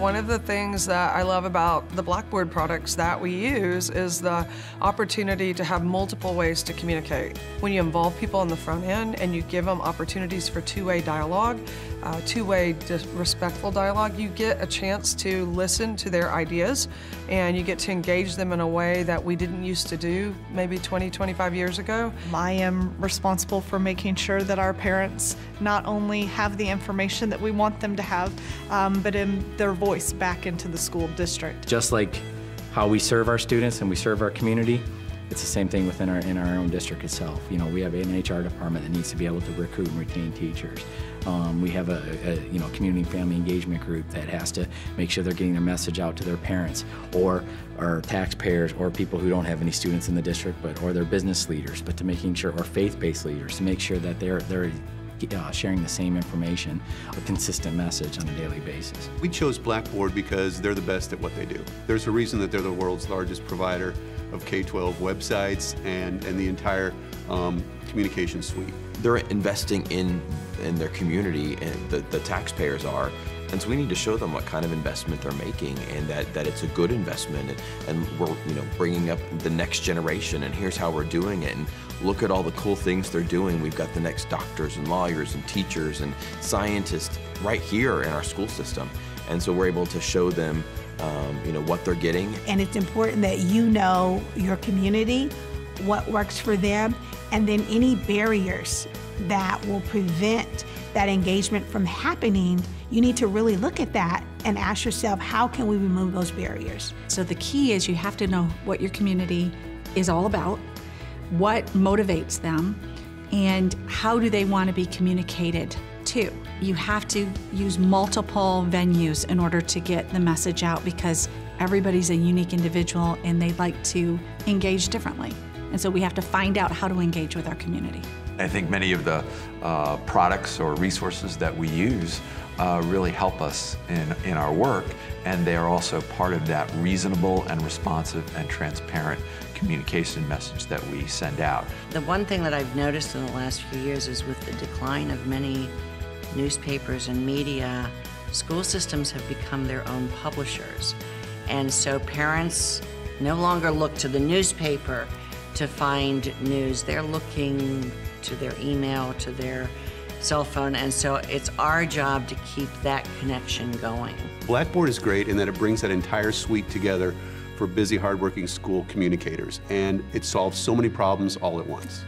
One of the things that I love about the Blackboard products that we use is the opportunity to have multiple ways to communicate. When you involve people on the front end and you give them opportunities for two-way dialogue, two-way respectful dialogue, you get a chance to listen to their ideas and you get to engage them in a way that we didn't used to do maybe 20, 25 years ago. I am responsible for making sure that our parents not only have the information that we want them to have, but in their voice back into the school district. Just like how we serve our students and we serve our community, it's the same thing within in our own district itself. You know, we have an HR department that needs to be able to recruit and retain teachers. We have a community and family engagement group that has to make sure they're getting their message out to their parents or taxpayers or people who don't have any students in the district, or their business leaders, but to making sure, or faith-based leaders, to make sure that they're sharing the same information, a consistent message on a daily basis. We chose Blackboard because they're the best at what they do. There's a reason that they're the world's largest provider of K-12 websites and the entire communication suite. They're investing in their community, and the taxpayers are, and so we need to show them what kind of investment they're making, and that it's a good investment, and we're bringing up the next generation, and here's how we're doing it, and look at all the cool things they're doing. We've got the next doctors and lawyers and teachers and scientists right here in our school system, and so we're able to show them what they're getting. And it's important that you know your community, what works for them, and then any barriers that will prevent that engagement from happening. You need to really look at that and ask yourself, how can we remove those barriers? So the key is you have to know what your community is all about, what motivates them, and how do they want to be communicated to. You have to use multiple venues in order to get the message out, because everybody's a unique individual and they like to engage differently. And so we have to find out how to engage with our community. I think many of the products or resources that we use really help us in our work, and they are also part of that reasonable and responsive and transparent communication message that we send out. The one thing that I've noticed in the last few years is with the decline of many newspapers and media, school systems have become their own publishers. And so parents no longer look to the newspaper to find news. They're looking to their email, to their cell phone, and so it's our job to keep that connection going. Blackboard is great in that it brings that entire suite together for busy, hardworking school communicators, and it solves so many problems all at once.